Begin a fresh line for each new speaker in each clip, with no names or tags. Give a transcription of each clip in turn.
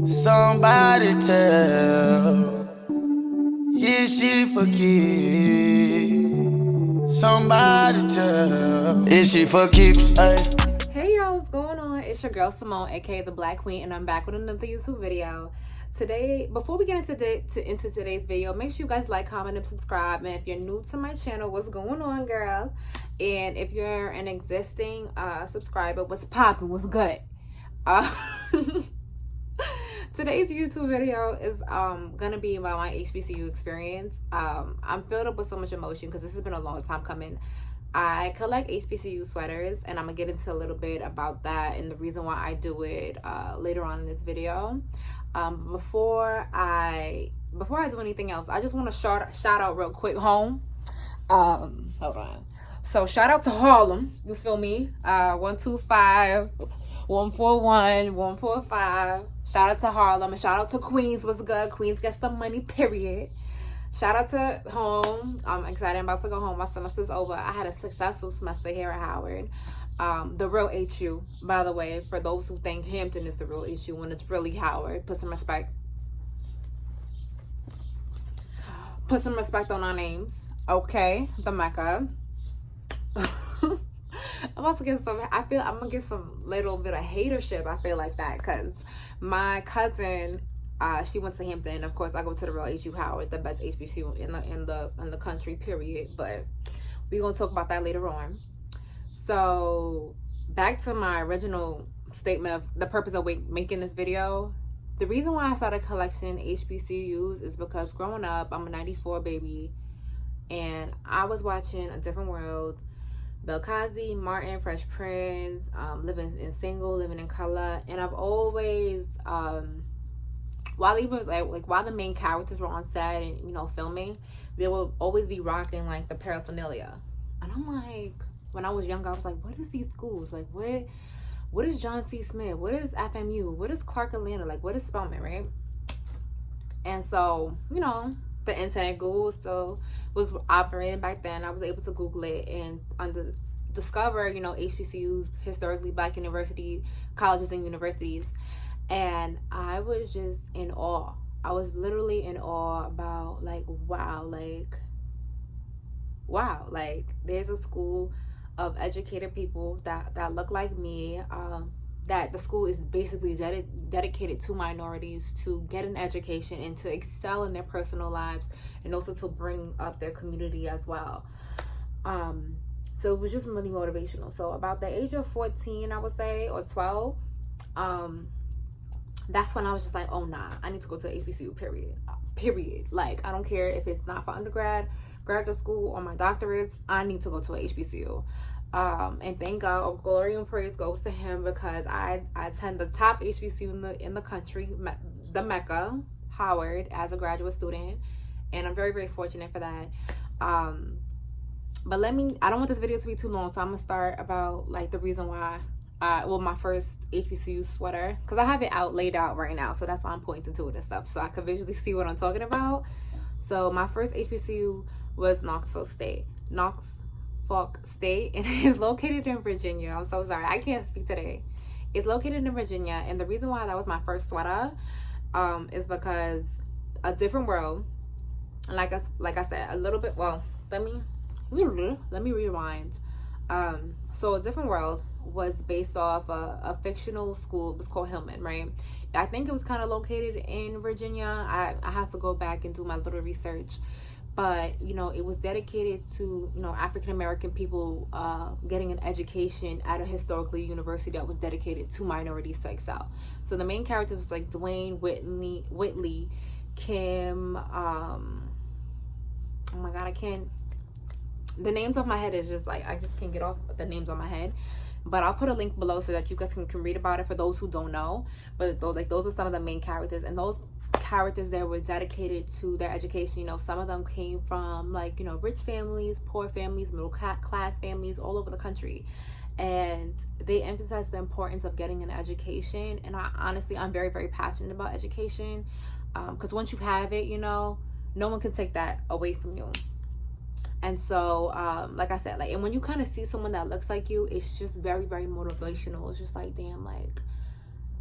Somebody tell, is she for keeps? Somebody tell, is she for keeps?
Hey y'all, what's going on? It's your girl Simone, aka the Black Queen, and I'm back with another YouTube video. Today, before we get into today's video, make sure you guys like, comment, and subscribe. And if you're new to my channel, what's going on, girl? And if you're an existing subscriber, what's poppin'? What's good? Today's YouTube video is gonna be about my HBCU experience. I'm filled up with so much emotion because this has been a long time coming. I collect HBCU sweaters, and I'm gonna get into a little bit about that and the reason why I do it later on in this video. Before I do anything else, I just want to shout out real quick home. Hold on. So shout out to Harlem. You feel me? 125, 141, 145. Shout out to Harlem and shout out to Queens. What's good? Queens gets the money, period. Shout out to home. I'm excited. I'm about to go home. My semester's over. I had a successful semester here at Howard. The real HU, by the way, for those who think Hampton is the real HU when it's really Howard. Put some respect on our names. Okay, the Mecca. I'm about to get some, I'm gonna get some little bit of hatership. I feel like that because my cousin, she went to Hampton. Of course, I go to the real HU Howard, the best HBCU in the country, period. But we're gonna talk about that later on. So back to my original statement of the purpose of making this video. The reason why I started collecting HBCUs is because growing up, I'm a 94 baby, and I was watching A Different World, Bill Cosby, Martin, Fresh Prince, living in single, living in color, and I've always while the main characters were on set and filming, they will always be rocking like the paraphernalia, and I'm like, when I was younger, I was like, what is these schools? Like, what is John C. Smith? What is FMU? What is Clark Atlanta? Like, what is Spelman, right? And so, the internet, Google still was operating back then. I was able to Google it and discover, HBCUs, historically Black university, colleges and universities. And I was just in awe. I was literally in awe about, wow, there's a school of educated people that look like me, that the school is basically dedicated to minorities to get an education and to excel in their personal lives and also to bring up their community as well. So it was just really motivational. So about the age of 14, I would say, or 12, that's when I was just like, oh nah, I need to go to HBCU, period. Like, I don't care if it's not for undergrad, graduate school, or my doctorates, I need to go to a HBCU. And thank God, all glory and praise goes to him, because I attend the top HBCU in the country, the Mecca, Howard, as a graduate student, and I'm very, very fortunate for that. But I don't want this video to be too long, so I'm gonna start about the reason why my first HBCU sweater, because I have it laid out right now, so that's why I'm pointing to it and stuff, so I can visually see what I'm talking about. So my first HBCU was Norfolk State, and it is located in Virginia. I'm so sorry, I can't speak today. It's located in Virginia, and the reason why that was my first sweater is because A Different World, like I said, a little bit. Well, let me rewind. So A Different World was based off a fictional school. It was called Hillman, right? I think it was kind of located in Virginia. I have to go back and do my little research, but it was dedicated to African American people getting an education at a historically university that was dedicated to minorities to excel. So the main characters was like Dwayne, Whitley, Kim. Oh my God, the names off my head is just I just can't get off the names on my head. But I'll put a link below so that you guys can read about it for those who don't know. But those are some of the main characters, and those characters that were dedicated to their education. Some of them came from rich families, poor families, middle class families all over the country, and they emphasized the importance of getting an education. And I'm very, very passionate about education, because once you have it, no one can take that away from you. And so, like I said, and when you kind of see someone that looks like you, it's just very, very motivational. It's just like, damn,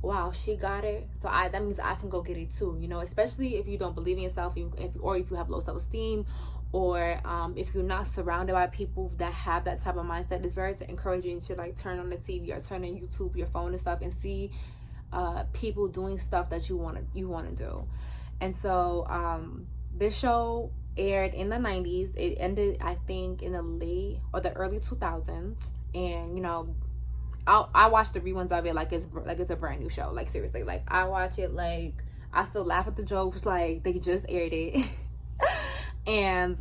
wow, she got it, so that means I can go get it too, you know. Especially if you don't believe in yourself, or if you have low self-esteem, or if you're not surrounded by people that have that type of mindset. It's very encouraging to like turn on the TV or turn on YouTube, your phone and stuff, and see people doing stuff that you want to do. And so this show aired in the 90s. It ended, I think, in the late or the early 2000s. And you know, I watch the reruns of it like it's a brand new show. Like, seriously, like I watch it, like I still laugh at the jokes like they just aired it. And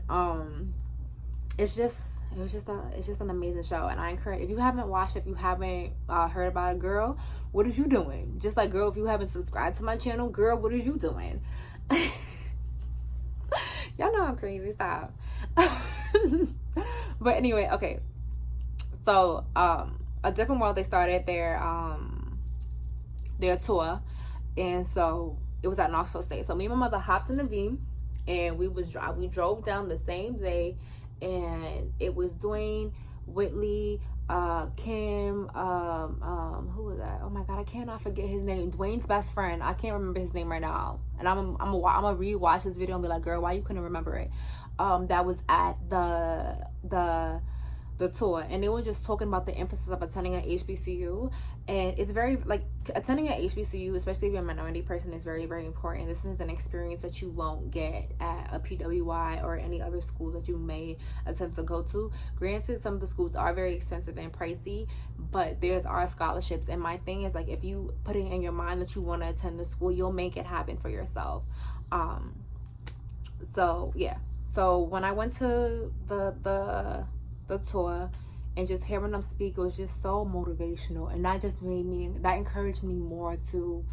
it's just an amazing show. And I encourage, if you haven't watched, if you haven't heard about it, girl, what is you doing? Just like, girl, if you haven't subscribed to my channel, girl, what is you doing? Y'all know I'm crazy, stop. But anyway, okay, so A Different World, they started their tour, and so it was at Norfolk State. So me and my mother hopped in the V, and we drove down the same day, and it was Dwayne, Whitley, Kim, who was that? Oh my god, I cannot forget his name. Dwayne's best friend. I can't remember his name right now, and I'm gonna rewatch this video and be like, girl, why you couldn't remember it? That was at the tour, and they were just talking about the emphasis of attending an HBCU. And it's very, like, attending an HBCU, especially if you're a minority person, is very, very important. This is an experience that you won't get at a PWI or any other school that you may attempt to go to. Granted, some of the schools are very expensive and pricey, but there's our scholarships. And my thing is, like, if you put it in your mind that you want to attend the school, you'll make it happen for yourself. So yeah, so when I went to the tour and just hearing them speak, it was just so motivational, and that encouraged me more to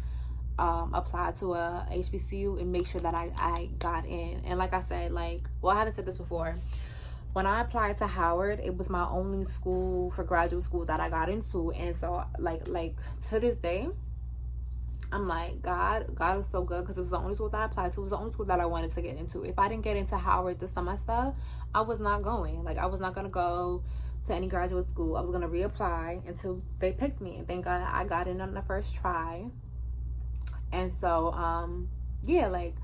apply to a HBCU and make sure that I got in. And like I said, like, well, I haven't said this before, when I applied to Howard, it was my only school for graduate school that I got into. And so like to this day, I'm like, God is so good, because it was the only school that I applied to. It was the only school that I wanted to get into. If I didn't get into Howard this semester, I was not going. Like, I was not going to go to any graduate school. I was going to reapply until they picked me. And thank God I got in on the first try. And so, yeah, like,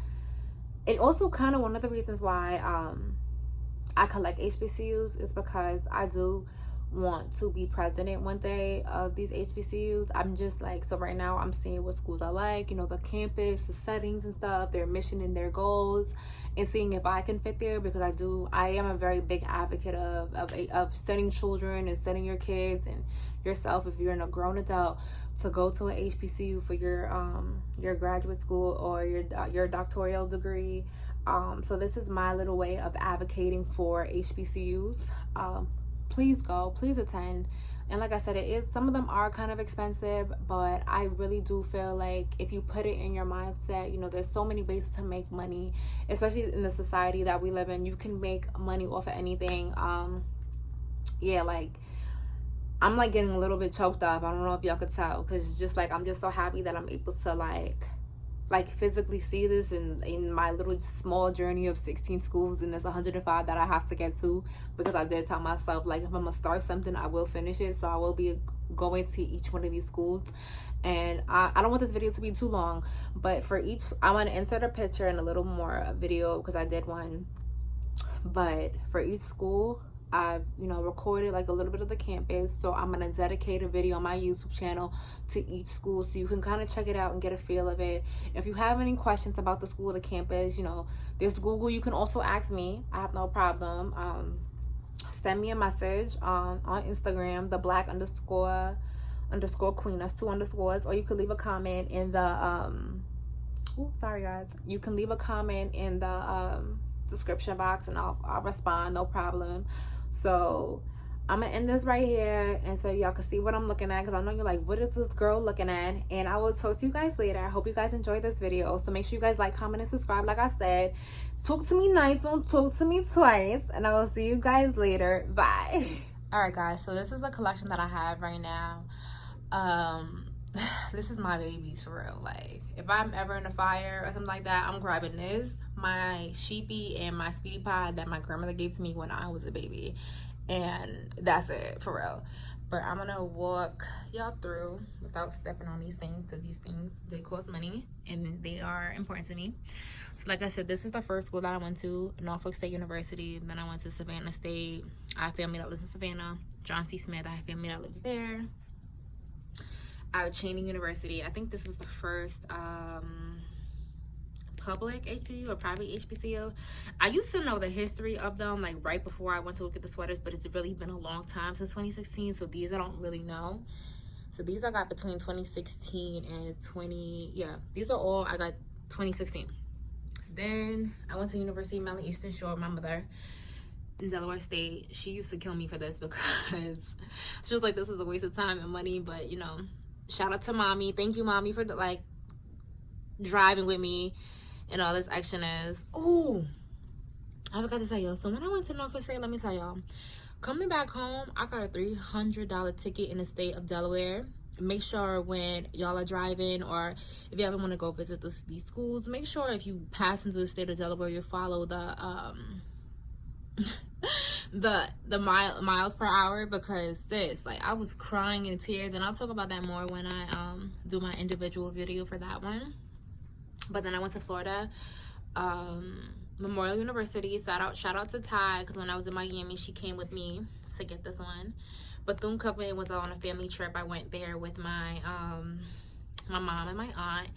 and also kind of one of the reasons why I collect HBCUs is because I do want to be president one day of these HBCUs. I'm just like, so right now I'm seeing what schools I like, you know, the campus, the settings and stuff, their mission and their goals, and seeing if I can fit there, because I am a very big advocate of sending children and sending your kids and yourself, if you're a grown adult, to go to an HBCU for your graduate school or your doctoral degree. So this is my little way of advocating for HBCUs. Please go, please attend. And like I said, some of them are kind of expensive, but I really do feel like if you put it in your mindset, you know, there's so many ways to make money, especially in the society that we live in. You can make money off of anything. Yeah, like, I'm like getting a little bit choked up. I don't know if y'all could tell, because it's just like, I'm just so happy that I'm able to like physically see this in my little small journey of 16 schools, and there's 105 that I have to get to, because I did tell myself, like, if I'm gonna start something, I will finish it. So I will be going to each one of these schools. And I don't want this video to be too long, but for each, I want to insert a picture and a little more video, because I did one. But for each school, I've, you know, recorded like a little bit of the campus. So I'm going to dedicate a video on my YouTube channel to each school, so you can kind of check it out and get a feel of it. If you have any questions about the school or the campus, you know, there's Google. You can also ask me. I have no problem. Send me a message on Instagram, the black underscore queen. That's 2 underscores. Or you could leave a comment in the sorry guys. You can leave a comment in the description box, and I'll respond, no problem. So I'm gonna end this right here, and so y'all can see what I'm looking at, because I know you're like, what is this girl looking at? And I will talk to you guys later. I hope you guys enjoyed this video. So make sure you guys like, comment, and subscribe. Like I said, talk to me nice, don't talk to me twice, and I will see you guys later. Bye. All right guys, so this is the collection that I have right now. This is my babies for real. Like, if I'm ever in a fire or something like that, I'm grabbing this, my sheepy, and my sweetie pie that my grandmother gave to me when I was a baby, and that's it for real. but I'm gonna walk y'all through without stepping on these things, because these things, they cost money and they are important to me. So like I said, this is the first school that I went to, Norfolk State University. Then I went to Savannah State. I have family that lives in Savannah. John C. Smith, I have family that lives there. I have Cheyney University. I think this was the first public HBCU or private HBCU. I used to know the history of them like right before I went to look at the sweaters, but it's really been a long time since 2016, so these I don't really know. So these I got between 2016 and these are all I got 2016. Then I went to University of Maryland Eastern Shore. My mother in Delaware State, she used to kill me for this because she was like, this is a waste of time and money, but you know, shout out to mommy. Thank you, mommy, for like driving with me and all this actioners. Oh, I forgot to tell y'all. So when I went to Norfolk State, let me tell y'all, coming back home, I got a $300 ticket in the state of Delaware. Make sure when y'all are driving, or if you ever want to go visit these schools, make sure if you pass into the state of Delaware, you follow the the miles per hour, because this, like, I was crying in tears, and I'll talk about that more when I do my individual video for that one. But then I went to Florida, Memorial University. Shout out to Ty, because when I was in Miami, she came with me to get this one. Bethune Cookman was on a family trip. I went there with my my mom and my aunt.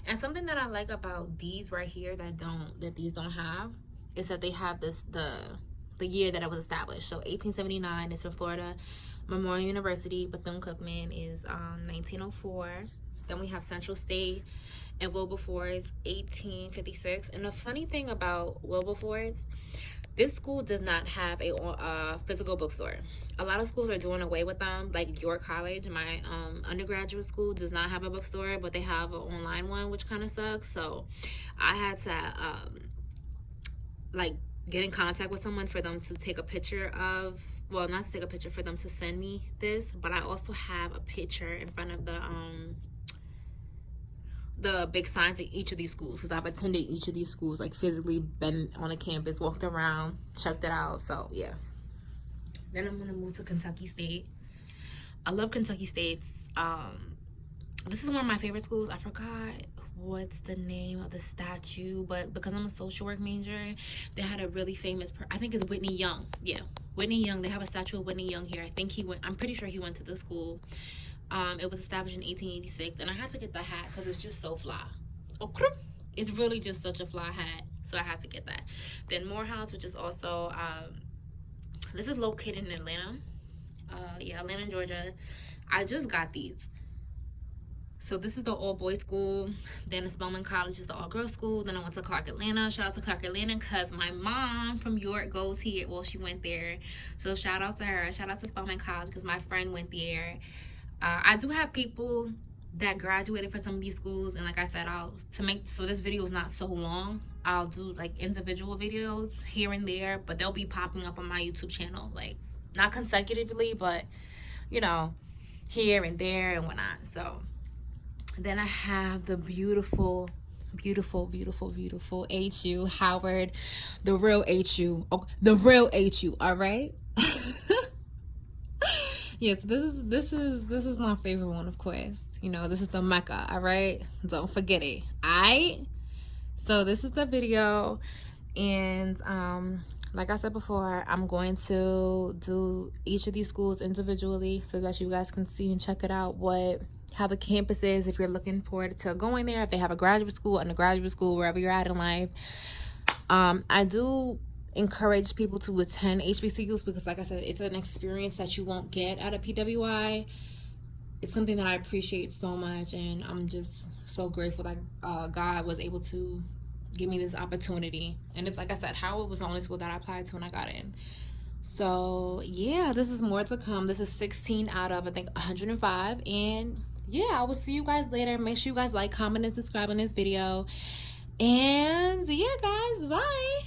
And something that I like about these right here that these don't have is that they have the year that it was established. So 1879 is from Florida. Memorial University, Bethune Cookman is 1904. Then we have Central State and Wilberforce, 1856. And the funny thing about Wilberforce, this school does not have a physical bookstore. A lot of schools are doing away with them, like York College. My undergraduate school does not have a bookstore, but they have an online one, which kind of sucks. So I had to like get in contact with someone for them to take a picture of, well, not to take a picture, for them to send me this. But I also have a picture in front of the big signs at each of these schools, because I've attended each of these schools, like physically been on a campus, walked around, checked it out. So yeah. Then I'm gonna move to Kentucky State. I love Kentucky State. This is one of my favorite schools. I forgot what's the name of the statue, but because I'm a social work major, they had a really famous I think it's Whitney Young. Yeah, Whitney Young. They have a statue of Whitney Young here. I think I'm pretty sure he went to the school. It was established in 1886, and I had to get the hat because it's just so fly. It's really just such a fly hat, so I had to get that. Then Morehouse, which is also this is located in Atlanta. Atlanta, Georgia. I just got these. So this is the all-boys school. Then the Spelman College is the all-girls school. Then I went to Clark, Atlanta. Shout out to Clark, Atlanta, because my mom from York goes here. Well, she went there. So shout out to her. Shout out to Spelman College, because my friend went there. I do have people that graduated from some of these schools, and like I said, so this video is not so long, I'll do like individual videos here and there, but they'll be popping up on my YouTube channel, like not consecutively, but you know, here and there and whatnot. So then I have the beautiful HU, Howard, the real HU. Oh, the real HU, all right? Yes, this is my favorite one, of course. You know, this is the Mecca, all right? Don't forget it, all right? So this is the video, and like I said before, I'm going to do each of these schools individually so that you guys can see and check it out, how the campus is, if you're looking forward to going there, if they have a graduate school, undergraduate school, wherever you're at in life. I do encourage people to attend HBCUs because, like I said, it's an experience that you won't get at a PWI. It's something that I appreciate so much, and I'm just so grateful that God was able to give me this opportunity. And it's like I said, Howard was the only school that I applied to when I got in. So yeah, this is more to come. This is 16 out of, I think, 105. And yeah, I will see you guys later. Make sure you guys like, comment, and subscribe on this video. And yeah, guys, bye.